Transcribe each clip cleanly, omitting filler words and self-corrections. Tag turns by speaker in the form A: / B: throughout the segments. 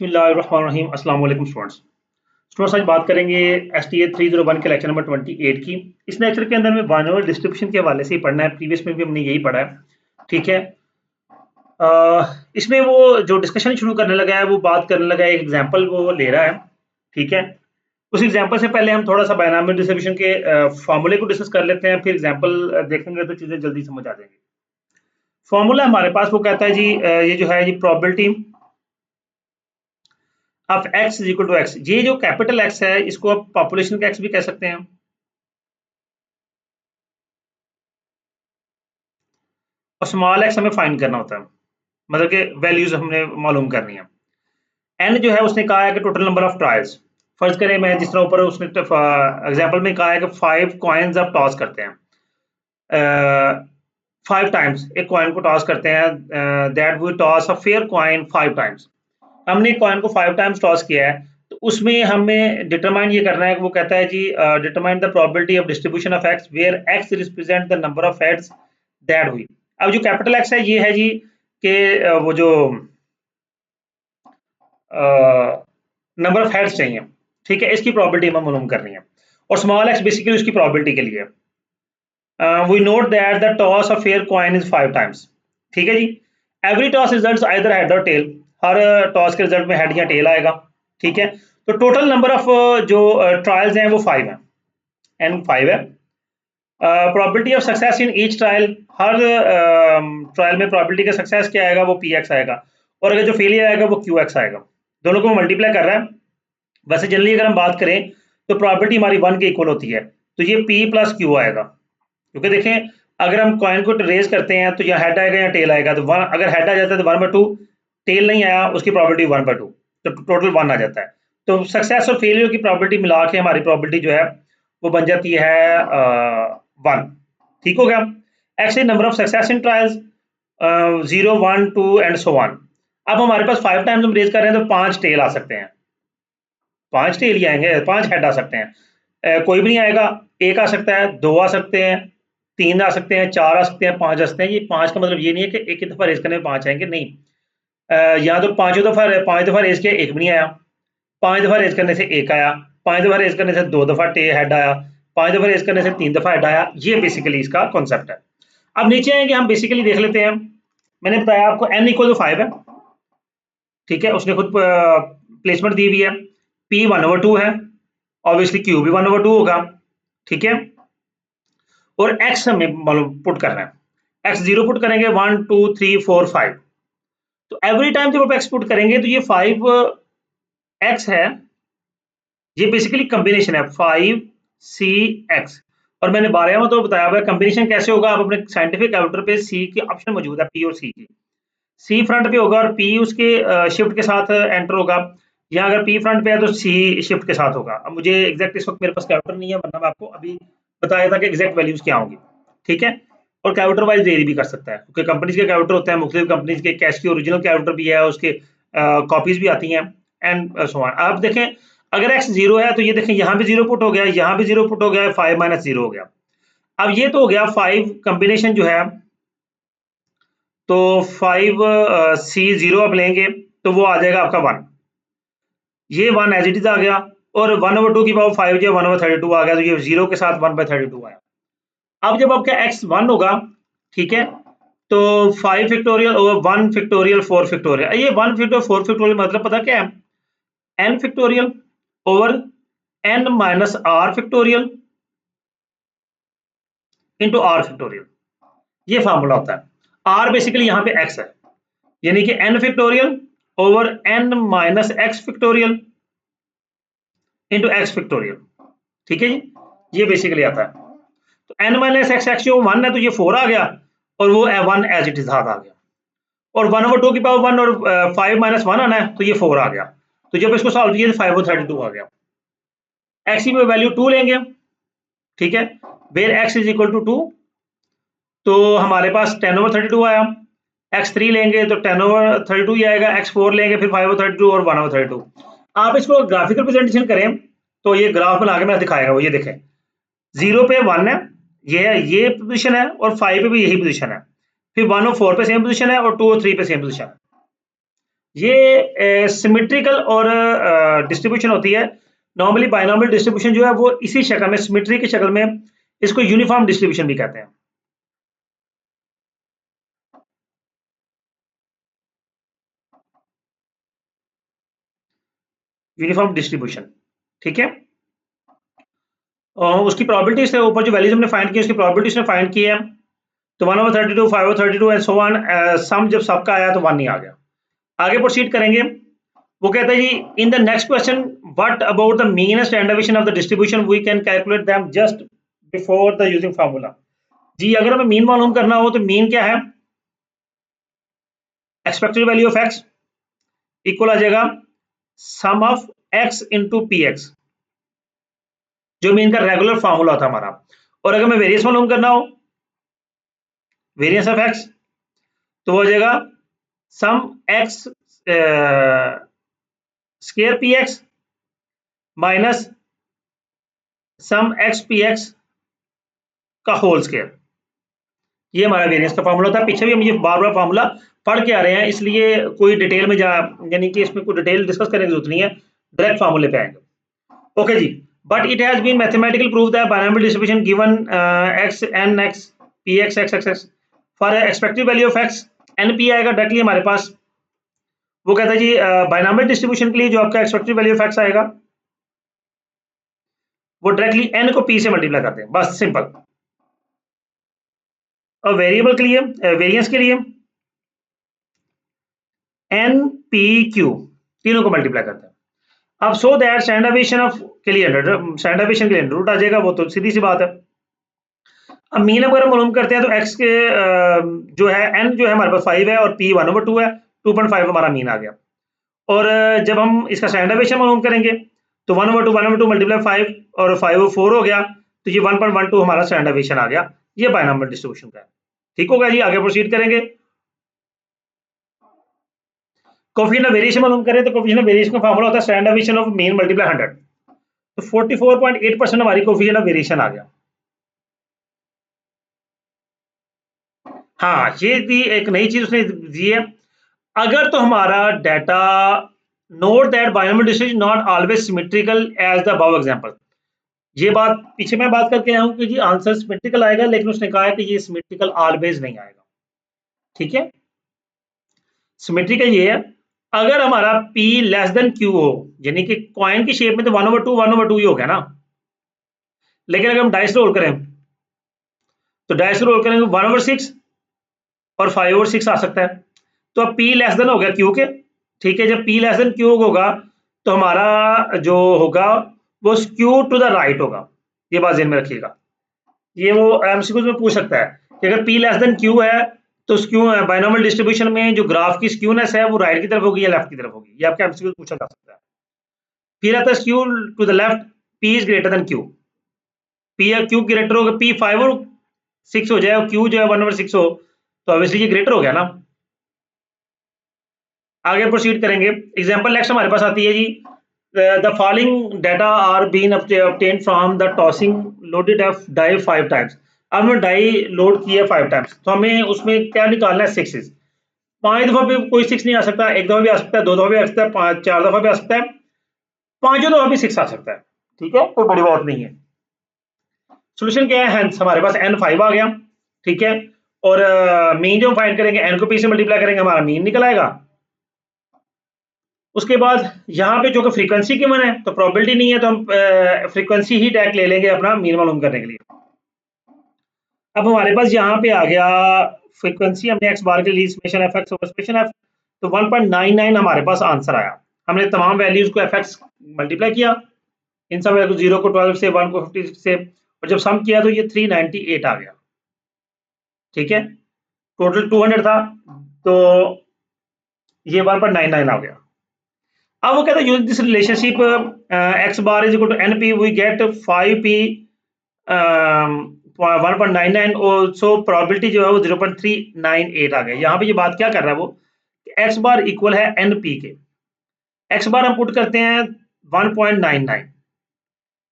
A: बिस्मिल्लाहिर्रहमानिर्रहीम। अस्सलाम वालेकुम स्टूडेंट्स, आज बात करेंगे STA 301 के लेक्चर नंबर 28 की। इस लेक्चर के अंदर में बाइनोमियल डिस्ट्रीब्यूशन के हवाले से ही पढ़ना है। प्रीवियस में भी हमने यही पढ़ा है, ठीक है। इसमें वो जो डिस्कशन शुरू करने लगा है वो बात करने लगा है, एक एग्जांपल वो ले रहा है, ठीक है। उस एग्जांपल से पहले हम थोड़ा सा बाइनोमियल डिस्ट्रीब्यूशन के फॉर्मूले को डिस्कस कर लेते हैं, फिर एग्जांपल देखेंगे तो चीज़ें जल्दी समझ आ जाएंगी। फॉर्मूला हमारे पास वो कहता है जी, ये जो है जी probability of x is equal to x. ये जो कैपिटल X है इसको आप पॉपुलेशन का x भी कह सकते हैं, और स्मॉल x हमें फाइंड करना होता है, मतलब कि वैल्यूज हमने मालूम करनी है। n जो है उसने कहा है कि टोटल नंबर ऑफ ट्रायल्स। फर्ज करें मैं जिस तरह ऊपर उसने एग्जांपल में कहा है कि 5 कॉइन्स आप टॉस करते हैं, 5 टाइम्स एक कॉइन को टॉस करते हैं, that we toss a fair coin 5 times. हमने कॉइन को 5 टाइम्स टॉस किया है, तो उसमें हमें डिटरमाइन ये करना है कि वो कहता है जी determine the probability of distribution of x where x represent the number of heads that हुई। अब जो कैपिटल एक्स है ये है जी कि वो जो नंबर ऑफ हेड्स चाहिए, ठीक है, इसकी प्रोबेबिलिटी हमें मालूम करनी है। और स्मॉल एक्स बेसिकली उसकी प्रोबेबिलिटी के लिए। We note that the toss of fair coin is 5 times, ठीक है जी। Every toss results either head or tail. हर टॉस के रिजल्ट में हेड या टेल आएगा, ठीक है। तो टोटल नंबर ऑफ जो ट्रायल्स हैं वो 5 हैं, एन 5 है। Probability of success in each trial, हर ट्रायल में प्रोबेबिलिटी का सक्सेस क्या आएगा, वो px आएगा, और अगर जो फेलियर आएगा वो qx आएगा। दोनों को मल्टीप्लाई कर रहा है। वैसे जनरली अगर हम बात करें तो प्रोबेबिलिटी हमारी 1 के इक्वल होती है, तो ये p प्लस q आएगा, क्योंकि देखें अगर हम कॉइन को रेज करते हैं तो या हेड आएगा या टेल आएगा। तो 1 अगर हेड आ जाता है तो 1/2, टेल नहीं आया उसकी प्रोबेबिलिटी 1/2, तो टोटल 1 आ जाता है। तो सक्सेस और फेलियर की प्रोबेबिलिटी मिला के हमारी प्रोबेबिलिटी जो है वो बन जाती है 1, ठीक हो गया। X is number of success in trials 0 1 2 and so on. अब हमारे पास 5 टाइम्स हम रेज कर रहे हैं तो 5 टेल आ सकते हैं, 5 टेल ही आएंगे, 5 हेड आ सकते हैं। कोई भी नहीं आएगा, एक आ सकता है, 2 आ सकते हैं, 3 आ सकते हैं, 4 आ सकते हैं, 5 आ सकते हैं। ये 5 का मतलब ये नहीं है कि एक ही दफा रेस करने में 5 आएंगे, नहीं। यहाँ तो 5 दफा रेस किया एक भी नहीं आया, 5 दफा रेस करने से एक आया, 5 दफा रेस करने से 2 दफा हेड आया, 5 दफा रेस करने से 3 दफा हेड आया। ये बेसिकली इसका कॉन्सेप्ट है। अब नीचे आएंगे, हम बेसिकली देख लेते हैं। मैंने बताया आपको n इक्वल टू 5 है, ठीक है, उसने खुद प्लेसमेंट दी हुई है। p 1/2 है, ऑब्वियसली q भी 1/2 होगा, ठीक है। और x हमें मालूम पुट करना है, x 0 पुट करेंगे, 1 2 3 4 5। तो एवरी टाइम जब आप x पुट करेंगे तो ये 5x है, ये बेसिकली कॉम्बिनेशन है 5cx। और मैंने 12वां तो बताया हुआ है कॉम्बिनेशन कैसे होगा। आप अपने साइंटिफिक कैलकुलेटर पे c की ऑप्शन मौजूद है, p और c की। c फ्रंट पे होगा और p उसके शिफ्ट के साथ एंटर होगा। या अगर p फ्रंट पे है तो c शिफ्ट के साथ होगा। अब मुझे एग्जैक्ट इस वक्त मेरे पास कैलकुलेटर नहीं है, वरना मैं आपको अभी बताया था कि एग्जैक्ट वैल्यूज क्या होंगी, ठीक है। और कैलकुलेटर वाइज वेरी भी कर सकता है, क्योंकि कंपनीज के कैलकुलेटर होते हैं, मुख्तलिफ कंपनीज के कैश की ओरिजिनल कैलकुलेटर भी है, उसके कॉपीज भी आती हैं, एंड सो ऑन। आप देखें अगर x 0 है तो ये देखें यहाँ भी 0 पुट हो गया, यहाँ भी 0 पुट हो गया, 5 - 0 हो गया। अब ये तो हो गया 5 कॉम्बिनेशन जो है, तो 5c0 आप लेंगे तो वो आ जाएगा आपका 1। ये 1 एज इट इज आ गया, और 1/2 की पावर 5 जो 1/32 आ गया, तो ये 0 के साथ 1/32 आया। अब जब आपका x 1 होगा, ठीक है, तो 5 फैक्टोरियल ओवर 1 फैक्टोरियल 4 फैक्टोरियल। ये 1 फैक्टोरियल 4 फैक्टोरियल मतलब पता क्या है, n factorial over n minus r factorial into r factorial. ये फार्मूला होता है। r बेसिकली यहाँ पे x है, यानी कि n factorial over n minus x factorial into x factorial, ठीक है जी। ये बेसिकली आता है। तो n माइनस x जो 1 है तो ये 4 आ गया, और वो 1 एज इट इज हाथ आ गया। और 1/2 की पावर 1 और 5 - 1 आना है तो ये 4 आ गया। तो जब इसको सॉल्व किया तो 5/32 आ गया। x की वैल्यू 2 लेंगे, ठीक है, where x is equal to 2, तो हमारे पास 10/32 आया। x3 लेंगे तो 10/32 ही आएगा, x4 लेंगे फिर 5/32 और 1/32। आप इसको ग्राफिकल प्रेजेंटेशन करें तो ये ग्राफ बना के मैं दिखाएगा। वो ये देखें 0 पे 1 है, ये पोजीशन है, और 5 पे भी यही पोजीशन है, फिर 1 और 4 पे सेम पोजीशन है, और 2 और 3 पे सेम पोजीशन है। ये सिमेट्रिकल और डिस्ट्रीब्यूशन होती है। नॉर्मली बाइनॉमियल डिस्ट्रीब्यूशन जो है वो इसी शक्ल में, सिमेट्री की शक्ल में, इसको यूनिफॉर्म डिस्ट्रीब्यूशन भी कहते हैं। यूनिफॉर्म डिस्ट्रीब्यूशन, ठीक है। और उसकी प्रोबेबिलिटी से ऊपर जो वैल्यूज हमने फाइंड की, उसकी प्रोबेबिलिटी ने फाइंड की है। तो 1/32, 5/32 एंड सो ऑन, सम जब सबका आया तो 1 नहीं आ गया। आगे प्रोसीड करेंगे। वो कहता है जी, in the next question, what about the mean and standard deviation of the distribution, we can calculate them just before the using formula. जी, अगर हमें मीन मालूम करना हो तो मीन क्या है? Expected value of x equal आ जाएगा sum of x into p x, जो मीन का रेगुलर फार्मूला था हमारा। और अगर हमें वेरियंस मालूम करना हो, वेरियंस ऑफ एक्स, तो वो हो जाएगा sum x square p x minus sum x p x का होल स्केयर। ये हमारा वेरियंस का फार्मूला था। पीछे भी हम ये बार बार फार्मूला पढ़ के आ रहे हैं, इसलिए कोई डिटेल में यानी कि इसमें कोई डिटेल डिस्कस करने की जरूरत नहीं है, डायरेक्ट फार्मूले पे आएंगे। ओके जी, but it has been mathematical proof that binomial distribution given x n x p x x x x for expected value of x n p आएगा डायरेक्टली हमारे पास। वो कहता है जी, बाइनॉमियल डिस्ट्रीब्यूशन के लिए जो आपका एक्सपेक्टेड वैल्यू ऑफ एक्स आएगा, वो डायरेक्टली एन को पी से मल्टीप्लाई करते हैं, बस सिंपल। और वेरिएबल के लिए, वेरिएंस के लिए एन पी क्यू, तीनों को मल्टीप्लाई करते हैं। अब so that standard deviation of के लिए स्टैंडर्ड डेविएशन के लिए रूट आ जाएगा, वो तो सीधी सी बात है। अब मीन अगर हम मालूम करते हैं तो एक्स के जो है एन जो है हमारे पास 5 है और पी 1/2 है, 2.5 हमारा मीन आ गया। और जब हम इसका स्टैंडर्ड डेविएशन मालूम करेंगे तो 1/2 मल्टीप्लाई 5 और 5/4 हो गया, तो ये 1.12 हमारा स्टैंडर्ड डेविएशन आ गया। ये बाइनॉमियल डिस्ट्रीब्यूशन का है। ठीक होगा जी, आगे प्रोसीड करेंगे। कोफिशिएंट ऑफ वेरिएशन मालूम करें तो कोफिशिएंट ऑफ वेरिएशन का फार्मूला होता है standard deviation of mean multiply 100। तो 44.8% हमारी कोफिशिएंट ऑफ वेरिएशन आ गया। हाँ, ये भी एक नई चीज उसने दी है। अगर तो हमारा data, note that binomial distribution not always symmetrical as the above example. ये बात पीछे मैं बात करके आया हूं कि जी आंसर सिमेट्रिकल आएगा, लेकिन उसने कहा है कि ये सिमेट्रिकल ऑलवेज नहीं आएगा। ठीक है, सिमेट्रिकल ये है, अगर हमारा P लेस देन Q हो, यानी कि कॉइन की शेप में तो 1/2 ही हो गया ना। लेकिन अगर हम डाइस रोल करें तो डाइस रोल करेंगे 1/6 और 5/6 आ सकता है। तो अब P लेस देन हो गया Q के। ठीक है, जब P लेस देन Q होगा तो हमारा जो होगा वो स्क्यू टू द राइट होगा। ये बात ध्यान में रखिएगा, ये वो एमसीक्यू में पूछ सकता है कि अगर P लेस देन Q है तो स्क्यू बाइनोमियल डिस्ट्रीब्यूशन में जो ग्राफ की स्क्यूनेस है वो राइट की तरफ होगी या लेफ्ट की तरफ होगी, ये आपके एमसीक्यू पूछा जा सकता है। फिर आता है skew to the left, P is greater than Q। P या Q ग्रेटर होगा, P 5 और 6 हो जाए और Q जो है 1/6 हो, तो ऑब्वियसली ये ग्रेटर हो गया ना। आगे प्रोसीड करेंगे। एग्जांपल नेक्स्ट हमारे पास आती है जी, the following data are been obtained from the tossing loaded of die 5 times. अब हमने डाई लोड किया 5 टाइम्स, तो हमें उसमें क्या निकालना है? 6। 5 दफा भी कोई 6 नहीं आ सकता, एक दफा भी आ सकता है, 2 दफा भी आ सकता है, 4 दफा भी आ सकता है, 5 दफा भी 6 आ सकता है। ठीक है, कोई बड़ी बात नहीं है। सोल्यूशन क्या है? हेंस हमारे पास n5 आ गया। ठीक है, और मीन जो हम फाइंड करेंगे n को p से मल्टीप्लाई करेंगे, हमारा मीन निकल आएगा। उसके बाद यहाँ पे जो कि फ्रीक्वेंसी गिवन है तो प्रोबेबिलिटी नहीं है, तो हम फ्रीक्वेंसी ही टैग ले लेंगे अपना मीन मालूम करने के लिए। अब हमारे पास यहाँ पे आ गया फ्रीक्वेंसी, हमने x बार के लिए summation F x over summation F, तो 1.99 हमारे पास आंसर आया। हमने तमाम वैल्यूज को एफ एक्स मल्टीप्लाई किया, इन सब वैल्यू 0 को 12 से, 1 को 50 से, और जब सम किया तो ये 398 आ गया। ठीक है, टोटल 200 था, तो ये 1.99 आ गया। अब वो कहता है use this relationship x bar is equal to n p, we get 5p 1.99, और सो प्रोबेबिलिटी जो है वो 0.398 आ गया। यहाँ पे ये बात क्या कर रहा है वो, एक्स बार इक्वल है एन पी के। एक्स बार हम पुट करते हैं 1.99,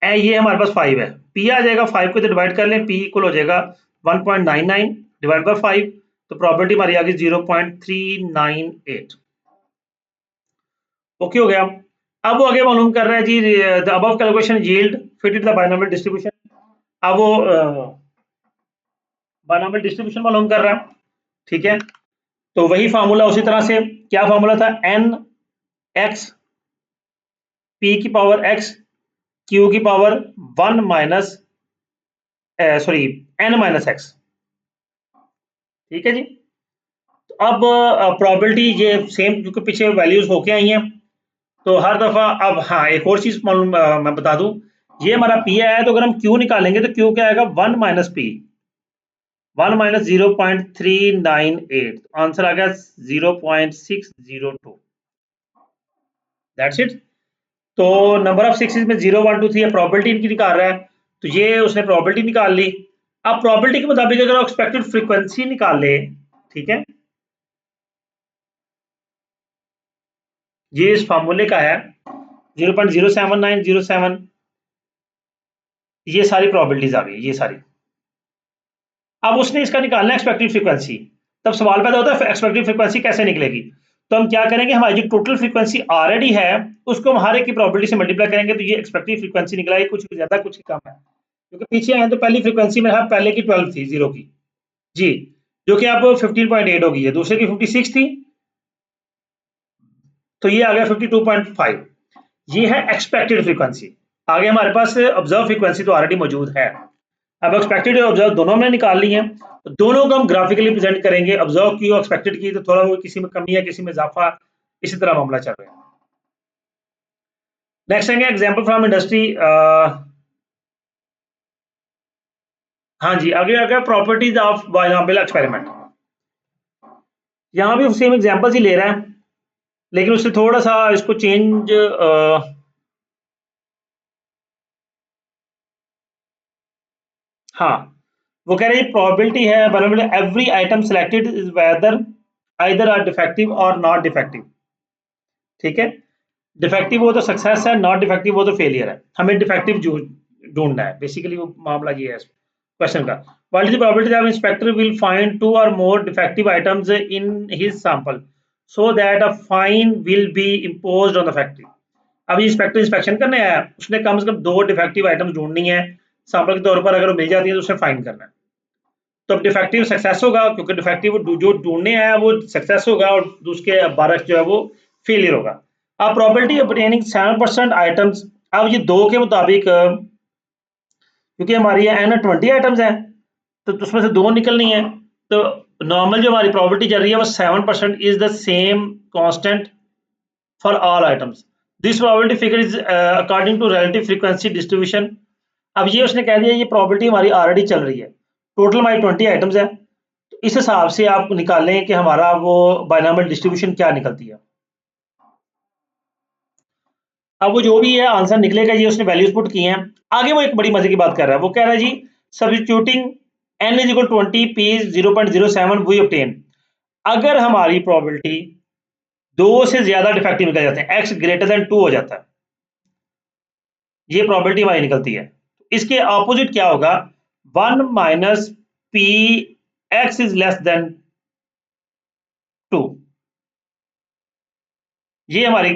A: ये हमारे पास 5 है, पी आ जाएगा 5 को तो डिवाइड कर लें, पी इक्वल हो जाएगा 1.99 डिवाइड बाय 5, तो प्रोबेबिलिटी हमारी आ गई 0.398। ओके हो गया। अब वो आगे मालूम कर रहा है जी the above calculation yield fitted the binomial distribution. अब वो बायनॉमियल डिस्ट्रीब्यूशन मालूम कर रहा है, ठीक है। तो वही फार्मूला उसी तरह से, क्या फार्मूला था, एन एक्स पी की पावर एक्स क्यू की power 1 minus sorry n minus x, ठीक है जी। तो अब प्रोबेबिलिटी ये सेम, क्योंकि पीछे वैल्यूज होके आई हैं, तो हर दफा अब हाँ एक और चीज मालूम मैं बता दूं, ये हमारा पी आया है, तो अगर हम क्यू निकालेंगे तो क्यू क्या आएगा, 1 माइनस पी, 1 माइनस 0.398, आंसर आ गया 0.602। That's it. तो नंबर ऑफ सिक्सेस में 0 1 2 3 प्रोबेबिलिटी इनकी निकाल रहा है, तो ये उसने प्रोबेबिलिटी निकाल ली। अब प्रोबेबिलिटी के मुताबिक अगर एक्सपेक्टेड फ्रीक्वेंसी निकाल ले, ठीक है, ये इस फार्मूले का है 0.07907, ये सारी प्रोबेबिलिटीज आ गई, ये सारी। अब उसने इसका निकालना है एक्सपेक्टेड फ्रीक्वेंसी। तब सवाल पैदा होता है एक्सपेक्टेड फ्रीक्वेंसी कैसे निकलेगी। तो हम क्या करेंगे, हमारी जो टोटल फ्रीक्वेंसी ऑलरेडी है उसको हम हर एक की प्रोबेबिलिटी से मल्टीप्लाई करेंगे, तो ये एक्सपेक्टेड फ्रीक्वेंसी निकला, कुछ ज्यादा कुछ कम है, क्योंकि पीछे आए तो पहली फ्रीक्वेंसी मेरा पहले की 12 थी, 0 की जी, जो कि अब 15.8 हो गई है, दूसरे की 56 थी, तो ये आ गया 52.5। ये है एक्सपेक्टेड फ्रीक्वेंसी। आगे हमारे पास ऑब्जर्व फ्रीक्वेंसी तो ऑलरेडी मौजूद है। अब एक्सपेक्टेड और ऑब्जर्व दोनों हमने निकाल ली है, तो दोनों को हम ग्राफिकली प्रेजेंट करेंगे, ऑब्जर्व की और एक्सपेक्टेड की, तो थोड़ा वो किसी में कमी है किसी में इजाफा, इसी तरह मामला चल रहा है। नेक्स्ट आएंगे एग्जांपल फ्रॉम इंडस्ट्री। हाँ जी, आगे आ गया प्रॉपर्टीज ऑफ बायनॉमियल एक्सपेरिमेंट। यहाँ भी सेम एग्जांपल्स ही ले रहा है, लेकिन उससे थोड़ा सा इसको चेंज हाँ, वो कह रहे हैं प्रोबेबिलिटी है binomial every item selected is whether either are defective और नॉट डिफेक्टिव, ठीक है। डिफेक्टिव हो तो सक्सेस है, नॉट डिफेक्टिव हो तो फेलियर है, हमें डिफेक्टिव ढूंढना है, बेसिकली वो मामला ये है क्वेश्चन का। What is the probability that inspector will find 2 or more defective items in his sample so that a fine will be imposed on the factory. अब ये इंस्पेक्टर इंस्पेक्शन करने आया, उसने कम से कम 2 डिफेक्टिव आइटम्स ढूंढनी है, सैंपल के तौर पर अगर वो मिल जाती है तो उसे फाइन करना है। तो अब डिफेक्टिव सक्सेस होगा, क्योंकि डिफेक्टिव जो ढूंढने आया वो सक्सेस होगा, और उसके बारह जो है वो फेलियर होगा। अब प्रोबेबिलिटी ऑब्टेनिंग 7% आइटम्स, अब ये दो के मुताबिक क्योंकि हमारी एन 20 आइटम्स हैं, तो उसमें से दो निकलनी है, तो नॉर्मल जो हमारी प्रोबेबिलिटी चल रही है वो 7% is the same constant for all items. This probability figure is according to relative frequency distribution. अब ये उसने कह दिया ये प्रोबेबिलिटी हमारी ऑलरेडी चल रही है, टोटल हमारी 20 आइटम्स है, तो इस हिसाब से आप निकालें कि हमारा वो बायनॉमियल डिस्ट्रीब्यूशन क्या निकलती है। अब वो जो भी है आंसर निकलेगा, ये उसने वैल्यूज पुट की हैं। आगे वो एक बड़ी मजे की बात कर रहा है, वो कह रहा है जी substituting n is equal 20 p 0.07 we obtain. अगर हमारी प्रोबेबिलिटी 2 से ज्यादा डिफेक्टिव निकल जाते हैं, x ग्रेटर देन 2 हो जाता है, ये प्रोबेबिलिटी हमारी निकलती है। इसके ऑपोजिट क्या होगा, 1 minus P x is less than 2, ये हमारी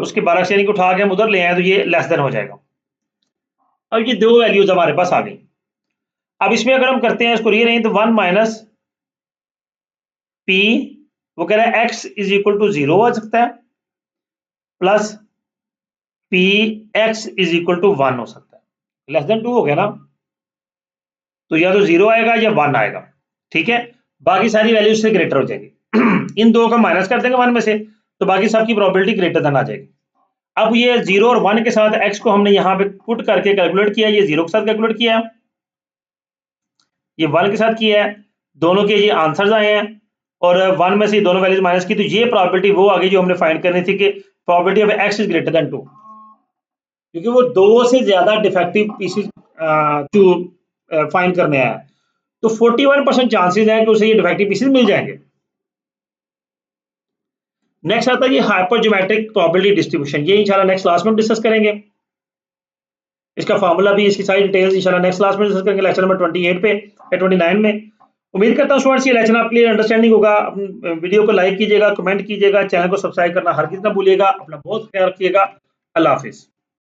A: उसके 12 श्रेणी को उठा के हम उधर ले आए तो ये लेस देन हो जाएगा। अब ये दो वैल्यूज हमारे पास आ गई। अब इसमें अगर हम करते हैं इसको रीअरेंज, तो 1 माइनस पी, वो कह रहा है x इज इक्वल टू 0 हो सकता है, plus p x is equal to 1 हो सकता है, लेस देन 2 हो गया ना, तो या तो 0 आएगा या 1 आएगा, ठीक है। बाकी सारी वैल्यूज से ग्रेटर हो जाएगी। इन दो का माइनस कर देंगे 1 में से, तो बाकी सबकी प्रोबेबिलिटी ग्रेटर देन आ जाएगी। अब ये 0 और 1 के साथ x को हमने यहाँ पे पुट करके कैलकुलेट किया, ये 0 के साथ कैलकुलेट किया है, ये 1 के साथ किया है, दोनों के ये आंसर्स आए हैं, और 1 में से दोनों वैल्यूज माइनस की, तो ये प्रोबेबिलिटी वो आ गई जो हमने फाइंड करनी थी कि probability of x is greater then 2, क्योंकि वो 2 से ज्यादा डिफेक्टिव पीसेस जो फाइंड करने आया है, तो 41% चांसेस है कि उसे ये डिफेक्टिव पीसेस मिल जाएंगे। नेक्स्ट आता है ये हाइपरज्योमेट्रिक प्रोबेबिलिटी डिस्ट्रीब्यूशन, ये इंशाल्लाह नेक्स्ट क्लास में डिस्कस करेंगे। इसका फार्मूला भी, इसकी सारी डिटेल्स इंशाल्लाह नेक्स्ट क्लास में डिस्कस करेंगे, लेक्चर नंबर 28 पे या 29 में। उम्मीद करता हूँ स्टूडेंट्स ये लेक्चर आपके लिए अंडरस्टैंडिंग होगा। वीडियो को लाइक कीजिएगा, कमेंट कीजिएगा, चैनल को सब्सक्राइब करना हरगिज़ ना भूलिएगा। अपना बहुत ख्याल रखिएगा। अल्लाह हाफिज़।